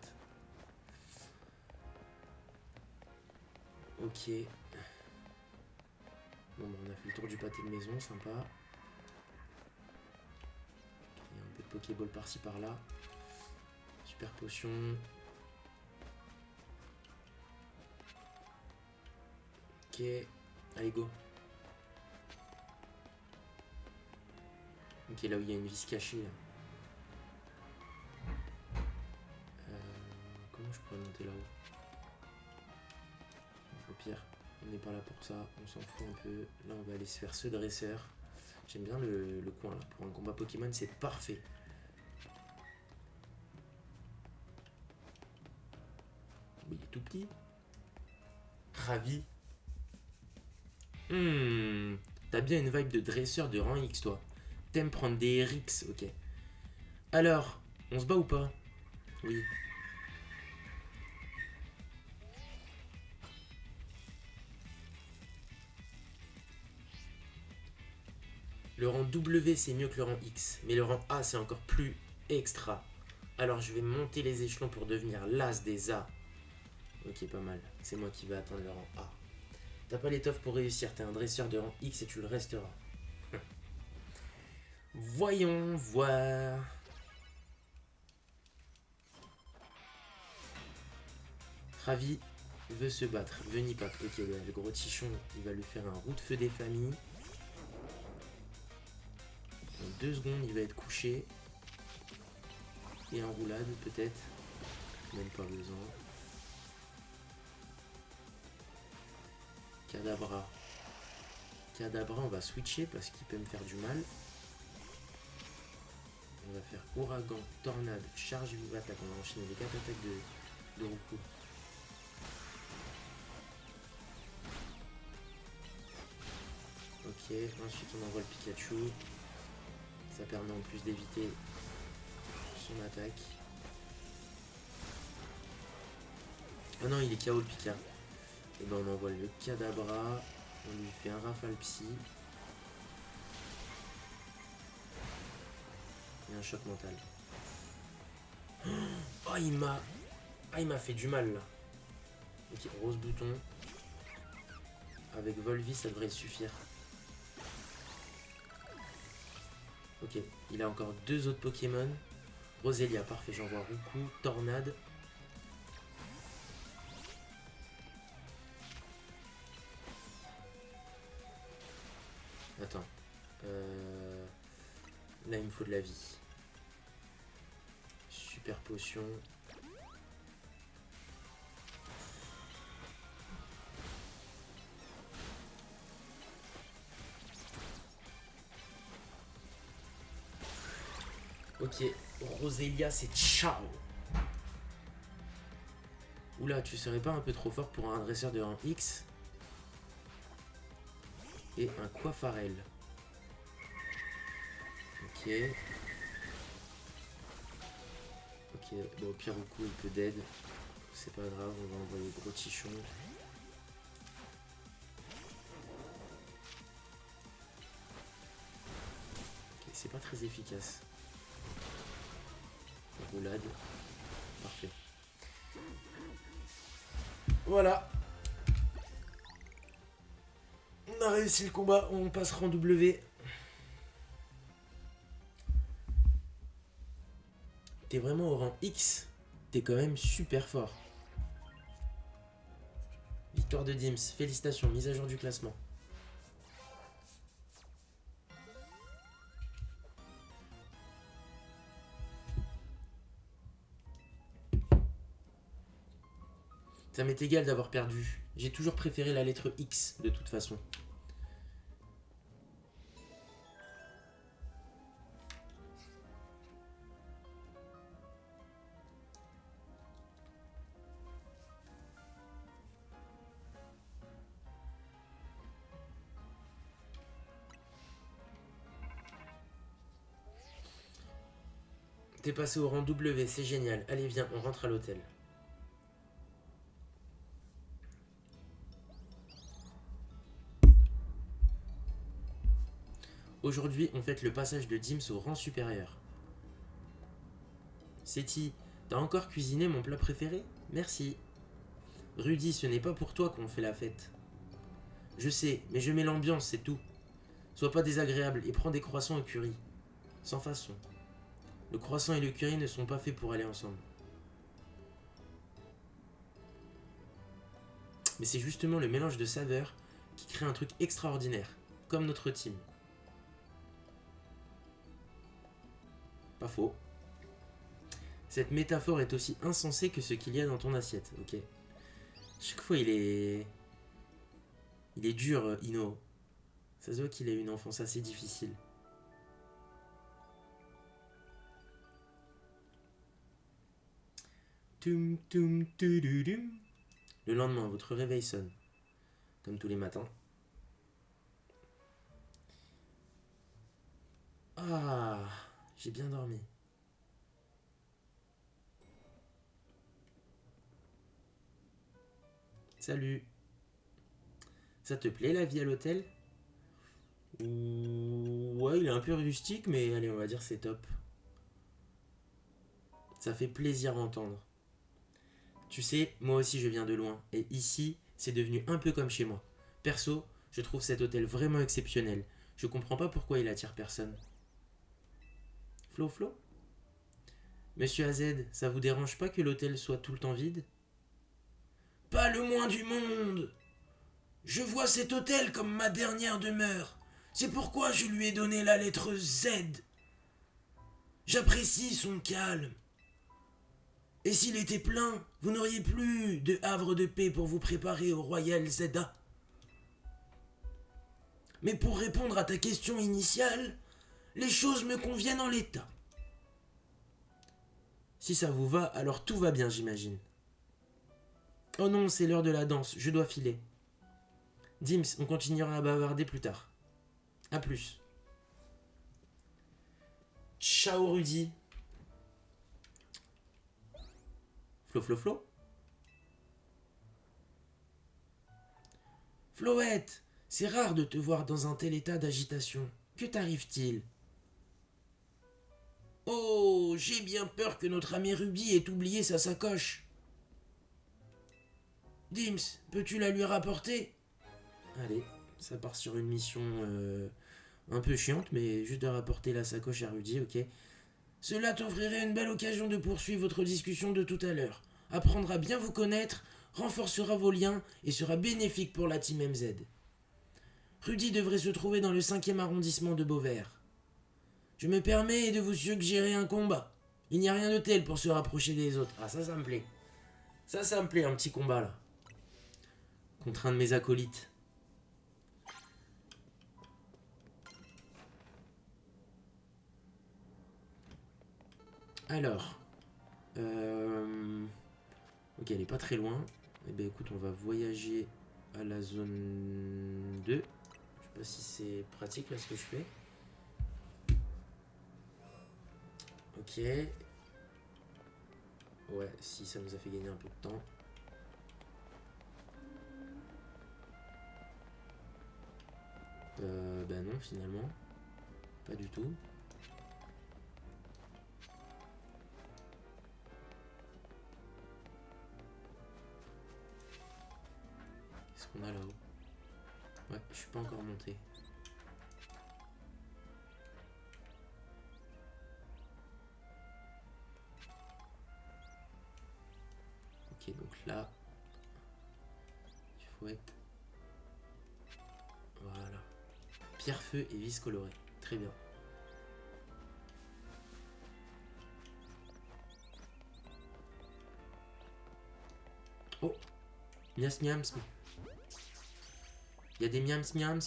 Ok. Bon, bah, on a fait le tour du pâté de maison, sympa. Il y a un peu de Pokéball par-ci par-là. Super potion. Ok. Allez, go. Ok, là où il y a une vis cachée, là. Comment je pourrais monter là-haut? Au pire, on n'est pas là pour ça, on s'en fout un peu. Là, on va aller se faire ce dresseur. J'aime bien le coin là. Pour un combat Pokémon, c'est parfait. Mais il est tout petit. Ravi. T'as bien une vibe de dresseur de rang X, toi. T'aimes prendre des RX, ok. Alors, on se bat ou pas? Oui. Le rang W, c'est mieux que le rang X. Mais le rang A, c'est encore plus extra. Alors, je vais monter les échelons pour devenir l'as des A. Ok, pas mal. C'est moi qui vais atteindre le rang A. T'as pas l'étoffe pour réussir. T'es un dresseur de rang X et tu le resteras. Voyons voir. Ravi veut se battre. Venipak. Ok, le gros tichon, il va lui faire un roue de feu des familles. En 2 secondes, il va être couché. Et en roulade, peut-être. Même pas besoin. Kadabra. Kadabra, on va switcher parce qu'il peut me faire du mal. On va faire ouragan, tornade, charge vive attaque. On va enchaîner les 4 attaques de Roku. Ok, ensuite on envoie le Pikachu. Ça permet en plus d'éviter son attaque. Ah non, il est KO le Pika. Et ben on envoie le Kadabra. On lui fait un rafale psy. Et un choc mental. Oh, il m'a fait du mal là. Ok, rose bouton. Avec Volvi, ça devrait suffire. Ok, il a encore 2 autres Pokémon. Roselia, parfait, j'envoie Ruku, Tornade. Attends. Là, il me faut de la vie. Super potion. Ok, Roselia, c'est ciao. Oula, tu serais pas un peu trop fort pour un dresseur de rang X? Et un Coiffarel. Ok. Ok, bon, au pire au coup, il peut dead. C'est pas grave, on va envoyer gros tichon. Ok, c'est pas très efficace. Roulade. Parfait. Voilà. On a réussi le combat, on passera en W. T'es vraiment au rang X. T'es quand même super fort. Victoire de Dims, félicitations, mise à jour du classement. Ça m'est égal d'avoir perdu. J'ai toujours préféré la lettre X, de toute façon. T'es passé au rang W, c'est génial. Allez, viens, on rentre à l'hôtel. Aujourd'hui, on fête le passage de Dims au rang supérieur. Seti, t'as encore cuisiné mon plat préféré? Merci. Rudy, ce n'est pas pour toi qu'on fait la fête. Je sais, mais je mets l'ambiance, c'est tout. Sois pas désagréable et prends des croissants au curry. Sans façon. Le croissant et le curry ne sont pas faits pour aller ensemble. Mais c'est justement le mélange de saveurs qui crée un truc extraordinaire, comme notre team. Pas faux. Cette métaphore est aussi insensée que ce qu'il y a dans ton assiette, ok? Chaque fois il est dur, Ino. Ça se voit qu'il a eu une enfance assez difficile. Tum tum tududum. Le lendemain, votre réveil sonne. Comme tous les matins. Ah, j'ai bien dormi. Salut. Ça te plaît la vie à l'hôtel? Ouais, il est un peu rustique, mais allez, on va dire c'est top. Ça fait plaisir à entendre. Tu sais, moi aussi je viens de loin, et ici, c'est devenu un peu comme chez moi. Perso, je trouve cet hôtel vraiment exceptionnel. Je comprends pas pourquoi il attire personne. Flo Flo? Monsieur AZ, ça vous dérange pas que l'hôtel soit tout le temps vide? Pas le moins du monde! Je vois cet hôtel comme ma dernière demeure. C'est pourquoi je lui ai donné la lettre Z. J'apprécie son calme. Et s'il était plein, vous n'auriez plus de havre de paix pour vous préparer au Royal Zeda. Mais pour répondre à ta question initiale, les choses me conviennent en l'état. Si ça vous va, alors tout va bien, j'imagine. Oh non, c'est l'heure de la danse, je dois filer. Dims, on continuera à bavarder plus tard. A plus. Ciao Rudy. Flo Flo Flo. Floette, c'est rare de te voir dans un tel état d'agitation. Que t'arrive-t-il? Oh, j'ai bien peur que notre ami Ruby ait oublié sa sacoche. Dims, peux-tu la lui rapporter? Allez, ça part sur une mission un peu chiante, mais juste de rapporter la sacoche à Rudy, ok. Cela t'offrirait une belle occasion de poursuivre votre discussion de tout à l'heure. Apprendre à bien vous connaître renforcera vos liens et sera bénéfique pour la team MZ. Rudy devrait se trouver dans le 5e arrondissement de Beauvert. Je me permets de vous suggérer un combat. Il n'y a rien de tel pour se rapprocher des autres. Ah, ça me plaît. Ça me plaît, un petit combat là. Contre un de mes acolytes. Alors. Ok, elle est pas très loin. Eh ben écoute, on va voyager à la zone 2. Je sais pas si c'est pratique là ce que je fais. Ok. Ouais, si ça nous a fait gagner un peu de temps. Bah non finalement. Pas du tout. Qu'est-ce qu'on a là-haut? Ouais, je suis pas encore monté. Ok, donc là, il faut être... Voilà. Pierre-feu et vis coloré. Très bien. Oh, Miams miams. Il y a des miams miams.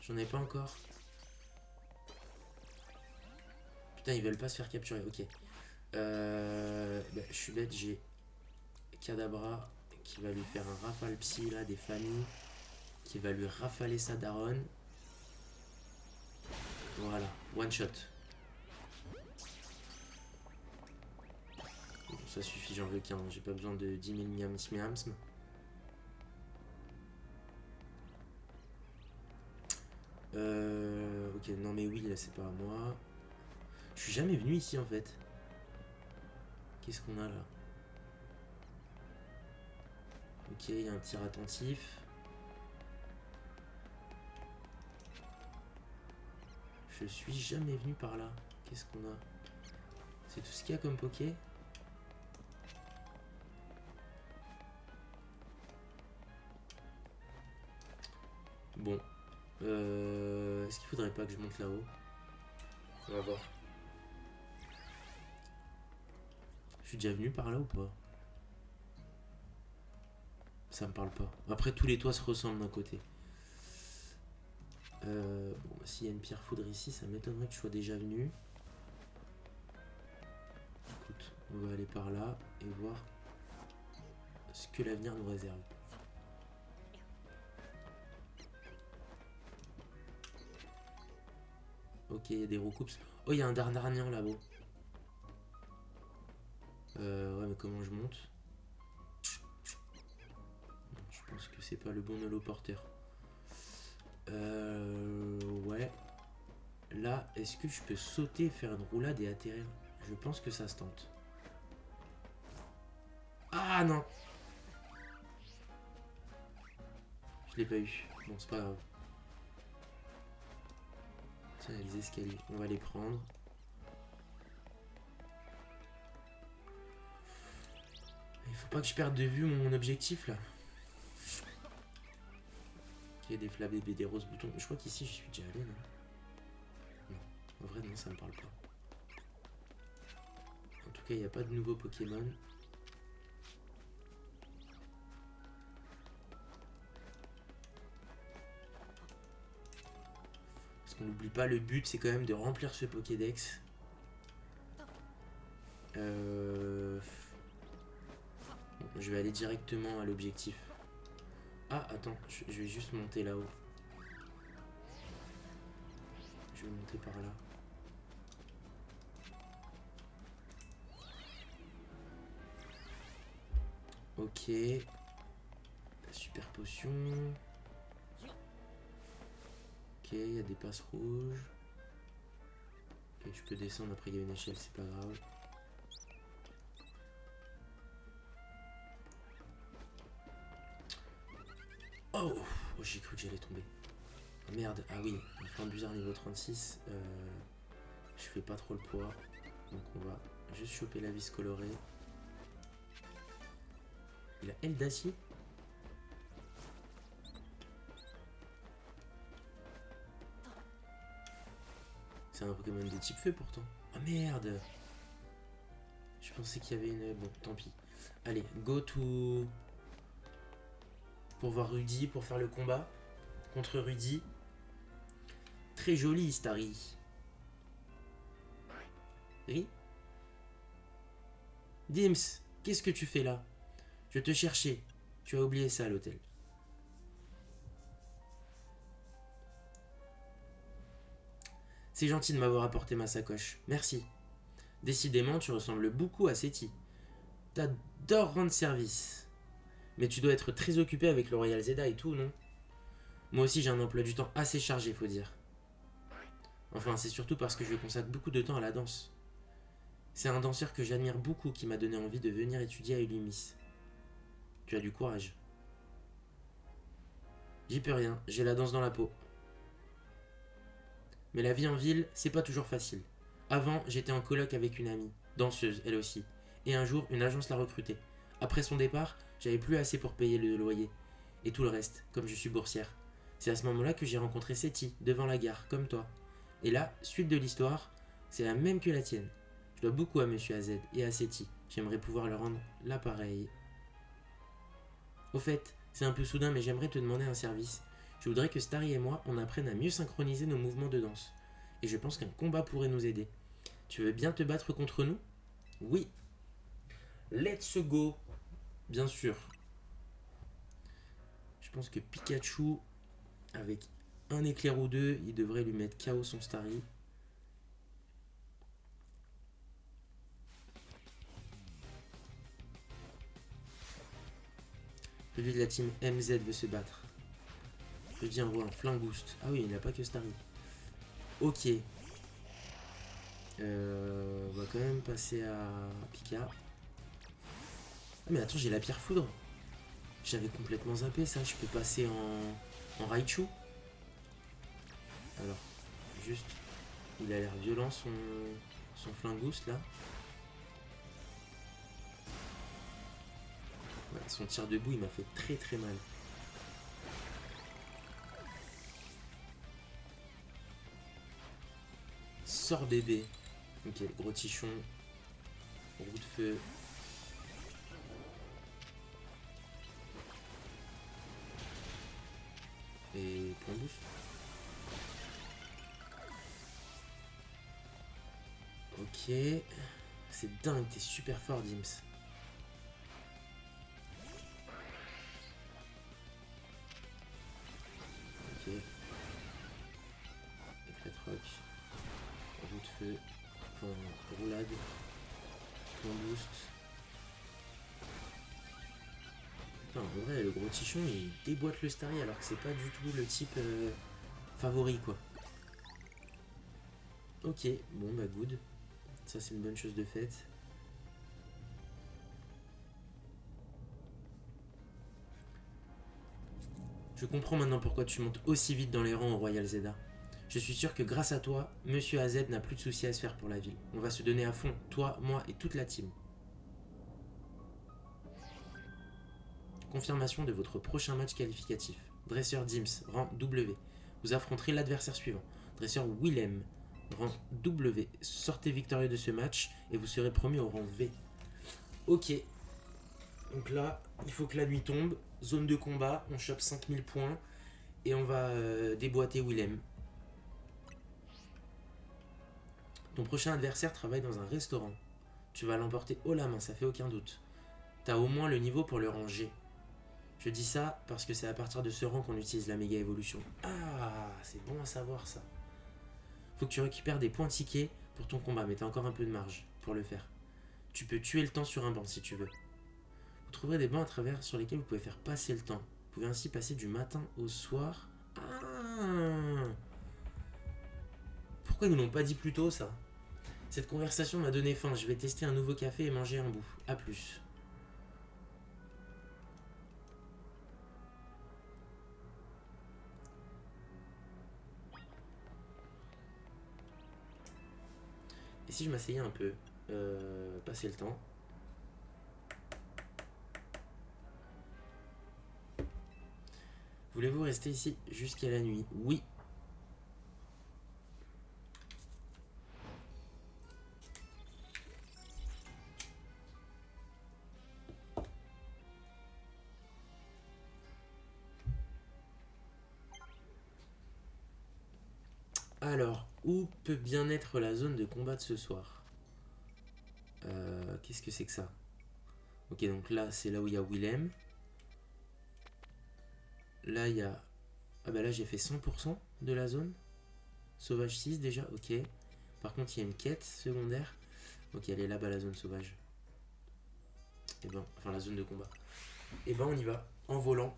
J'en ai pas encore. Putain, ils veulent pas se faire capturer. Ok. Bah, je suis bête, j'ai Kadabra qui va lui faire un rafale psy là des familles. Qui va lui rafaler sa daronne. Voilà, one shot. Bon, ça suffit, j'en veux qu'un. J'ai pas besoin de 10 000 miams miams. Ok, non mais oui, là c'est pas à moi. Je suis jamais venu ici en fait. Qu'est-ce qu'on a là? Ok, il y a un tir attentif. Je suis jamais venu par là. Qu'est-ce qu'on a? C'est tout ce qu'il y a comme poké? Bon. Est-ce qu'il faudrait pas que je monte là-haut? On va voir. Je suis déjà venu par là ou pas? Ça me parle pas. Après, tous les toits se ressemblent d'un côté. Bon, s'il y a une pierre foudre ici, ça m'étonnerait que je sois déjà venu. Écoute, on va aller par là et voir ce que l'avenir nous réserve. Ok, il y a des roucoups. Oh, il y a un Darnarnian là-haut. Ouais, mais comment je monte? Je pense que c'est pas le bon holoporteur. Ouais. Là, est-ce que je peux sauter, faire une roulade et atterrir? Je pense que ça se tente. Ah non! Je l'ai pas eu. Bon, c'est pas grave. Tiens, il y a les escaliers. On va les prendre. Il faut pas que je perde de vue mon objectif là. Il y a des flammes, des roses boutons. Je crois qu'ici, je suis déjà allé, non? Non. En vrai, non, ça me parle pas. En tout cas, il n'y a pas de nouveaux Pokémon. Parce qu'on n'oublie pas, le but, c'est quand même de remplir ce Pokédex. Bon, je vais aller directement à l'objectif. Ah, attends, je vais juste monter là-haut. Je vais monter par là. Ok. Super potion. Ok, il y a des passes rouges. Ok, je peux descendre, après il y a une échelle, c'est pas grave. Oh, oh, j'ai cru que j'allais tomber. Oh, merde, ah oui, un flamme bizarre niveau 36. Je fais pas trop le poids. Donc on va juste choper la vis colorée. Il a aile d'acier. C'est un Pokémon de type feu pourtant. Ah merde. Je pensais qu'il y avait une... Bon, tant pis. Allez, go to... Pour voir Rudy, pour faire le combat contre Rudy. Très joli, Starry. Oui. Dims, qu'est-ce que tu fais là? Je te cherchais. Tu as oublié ça à l'hôtel. C'est gentil de m'avoir apporté ma sacoche. Merci. Décidément, tu ressembles beaucoup à Seti. T'adores rendre service. Mais tu dois être très occupé avec le Royal Zeda et tout, non? Moi aussi, j'ai un emploi du temps assez chargé, faut dire. Enfin, c'est surtout parce que je consacre beaucoup de temps à la danse. C'est un danseur que j'admire beaucoup qui m'a donné envie de venir étudier à Ulymis. Tu as du courage. J'y peux rien, j'ai la danse dans la peau. Mais la vie en ville, c'est pas toujours facile. Avant, j'étais en coloc avec une amie, danseuse, elle aussi. Et un jour, une agence l'a recrutée. Après son départ, j'avais plus assez pour payer le loyer. Et tout le reste, comme je suis boursière. C'est à ce moment-là que j'ai rencontré Seti, devant la gare, comme toi. Et là, suite de l'histoire, c'est la même que la tienne. Je dois beaucoup à Monsieur AZ et à Seti. J'aimerais pouvoir leur rendre l'appareil. Au fait, c'est un peu soudain, mais j'aimerais te demander un service. Je voudrais que Starry et moi, on apprenne à mieux synchroniser nos mouvements de danse. Et je pense qu'un combat pourrait nous aider. Tu veux bien te battre contre nous? Oui. Let's go. Bien sûr. Je pense que Pikachu, avec un éclair ou deux, il devrait lui mettre KO son Starry. Celui de la team MZ veut se battre. Je dis envoie un Flingouste. Ah oui, il n'a pas que Starry. Ok. On va quand même passer à Pika. Ah mais attends, j'ai la pierre foudre. J'avais complètement zappé ça. Je peux passer en Raichu. Alors, juste, il a l'air violent son Flingouste là. Ouais, son tir debout, il m'a fait très très mal. Sors bébé. Ok, gros tichon. Roue de feu. Et point boost. Ok. C'est dingue, t'es super fort, Dims. Ok. Éclat de rock. Roue de feu. Enfin, roulade. Point boost. Putain, en vrai, le gros tichon, il déboîte le Starry alors que c'est pas du tout le type favori, quoi. Ok, bon, bah good. Ça, c'est une bonne chose de faite. Je comprends maintenant pourquoi tu montes aussi vite dans les rangs au Royal Zelda. Je suis sûr que grâce à toi, Monsieur AZ n'a plus de soucis à se faire pour la ville. On va se donner à fond, toi, moi et toute la team. Confirmation de votre prochain match qualificatif. Dresseur Dims, rang W. Vous affronterez l'adversaire suivant. Dresseur Willem, rang W. Sortez victorieux de ce match et vous serez promu au rang V. Ok. Donc là, il faut que la nuit tombe. Zone de combat, on chope 5000 points. Et on va déboîter Willem. Ton prochain adversaire travaille dans un restaurant. Tu vas l'emporter haut la main, ça fait aucun doute. T'as au moins le niveau pour le rang G. Je dis ça parce que c'est à partir de ce rang qu'on utilise la méga évolution. Ah, c'est bon à savoir ça. Faut que tu récupères des points tickets pour ton combat, mais t'as encore un peu de marge pour le faire. Tu peux tuer le temps sur un banc si tu veux. Vous trouverez des bancs à travers sur lesquels vous pouvez faire passer le temps. Vous pouvez ainsi passer du matin au soir. Ah, pourquoi ils nous l'ont pas dit plus tôt ça? Cette conversation m'a donné faim, je vais tester un nouveau café et manger un bout. A plus. Et si je m'asseyais un peu, passer le temps. Voulez-vous rester ici jusqu'à la nuit? Oui. Alors, où peut bien être la zone de combat de ce soir? Qu'est-ce que c'est que ça? Ok, donc là, c'est là où il y a Willem. Là, il y a... Ah bah là, j'ai fait 100% de la zone. Sauvage 6 déjà, ok. Par contre, il y a une quête secondaire. Ok, elle est là-bas, la zone sauvage. Et ben, enfin, la zone de combat. Et ben, on y va, en volant.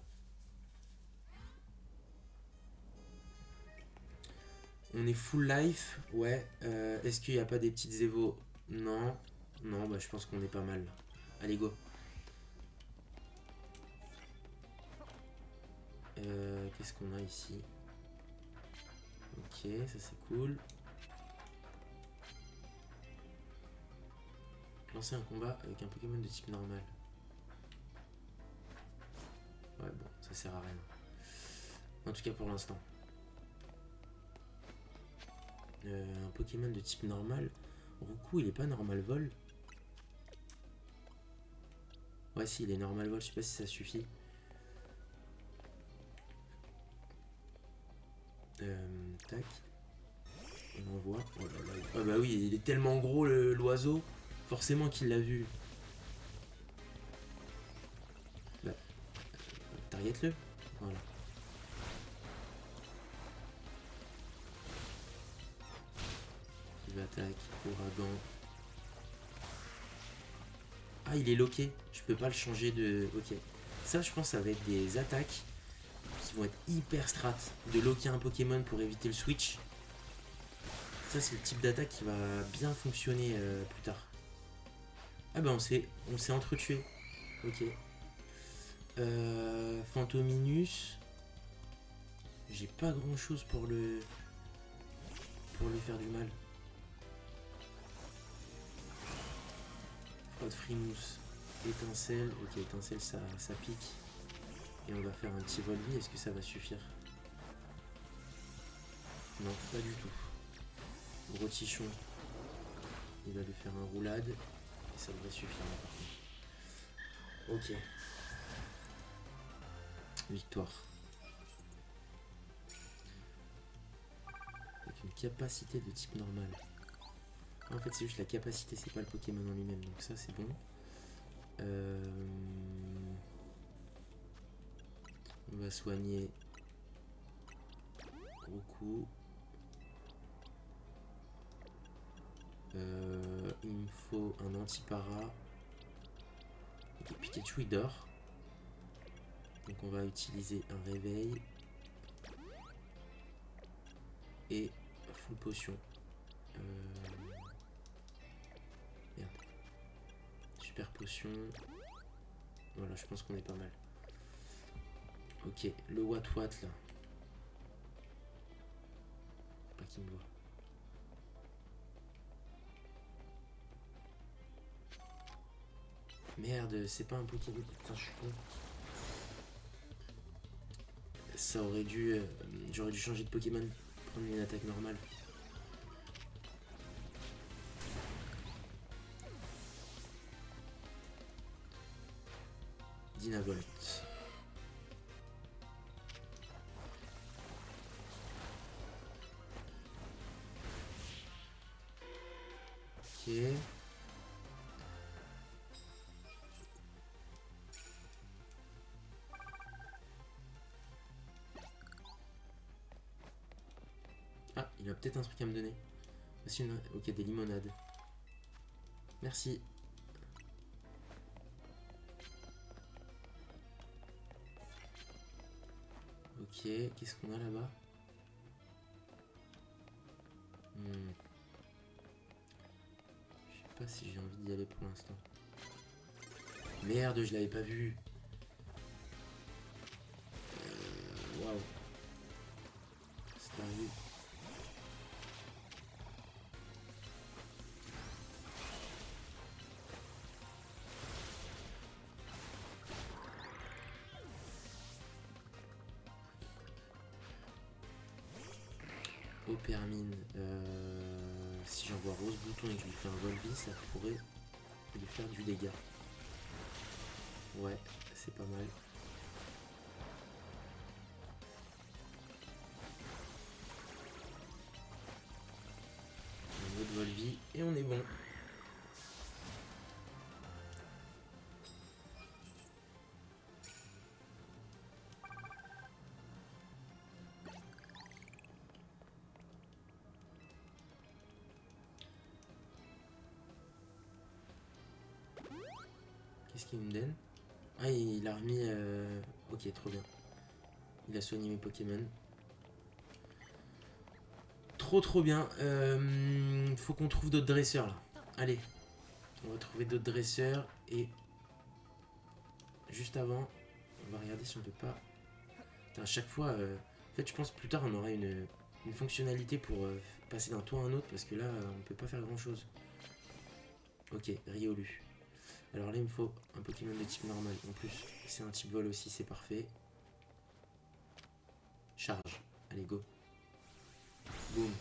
On est full life, ouais. Est-ce qu'il n'y a pas des petites évos? Non. Non, bah je pense qu'on est pas mal. Allez, go. Qu'est-ce qu'on a ici? Ok, ça c'est cool. Lancer un combat avec un Pokémon de type normal. Ouais, bon, ça sert à rien. En tout cas pour l'instant. Un Pokémon de type normal. Roku, il est pas normal vol? Ouais, si, il est normal vol, je sais pas si ça suffit. voit. Oh là là. Ah bah oui, il est tellement gros l'oiseau. Forcément qu'il l'a vu. Bah, target-le. Voilà. Il attaque, ouragan. Ah, il est loqué. Je peux pas le changer de... Ok. Ça, je pense, ça va être des attaques qui vont être hyper strat. De loquer un Pokémon pour éviter le switch. Ça, c'est le type d'attaque qui va bien fonctionner plus tard. Ah bah, on s'est entretué. Ok. Fantominus. J'ai pas grand chose pour lui faire du mal. Frotte Frimousse. Étincelle. Ok, étincelle, ça pique. Et on va faire un petit Volvi. Est-ce que ça va suffire? Non, pas du tout. Gros tichon. Il va lui faire un roulade. Et ça devrait suffire là, par contre. Ok. Victoire. Avec une capacité de type normal. En fait, c'est juste la capacité, c'est pas le Pokémon en lui-même. Donc ça, c'est bon. On va soigner. Gros coup. Il me faut un anti-para. Ok, Pikachu il dort. Donc on va utiliser un réveil. Et full potion. Merde. Super potion. Voilà, je pense qu'on est pas mal. Ok, le Wat là. Pas qu'il me voit. Merde, c'est pas un Pokémon. Putain, je suis con. Ça aurait dû... J'aurais dû changer de Pokémon. Prendre une attaque normale. Dynavolt. Ok. Ah, il a peut-être un truc à me donner. Ok, des limonades. Merci. Ok, qu'est-ce qu'on a là-bas? Je sais pas si j'ai envie d'y aller pour l'instant. Merde, je l'avais pas vu. Waouh. C'est arrivé. Opermine. Si j'envoie Rose Bouton et que je lui fais un Volvi, ça pourrait lui faire du dégât. Ouais, c'est pas mal. Un autre Volvi et on est bon. Qu'est-ce qu'il me donne? Ah, il a remis... Ok, trop bien. Il a soigné mes Pokémon. Trop bien. Faut qu'on trouve d'autres dresseurs là. Allez. On va trouver d'autres dresseurs. Et... Juste avant, on va regarder si on peut pas... Putain, à chaque fois... En fait, je pense que plus tard, on aura une fonctionnalité pour passer d'un toit à un autre. Parce que là, on peut pas faire grand chose. Ok, Riolu. Alors là, il me faut un Pokémon de type normal. En plus, c'est un type vol aussi, c'est parfait. Charge. Allez, go. Boum.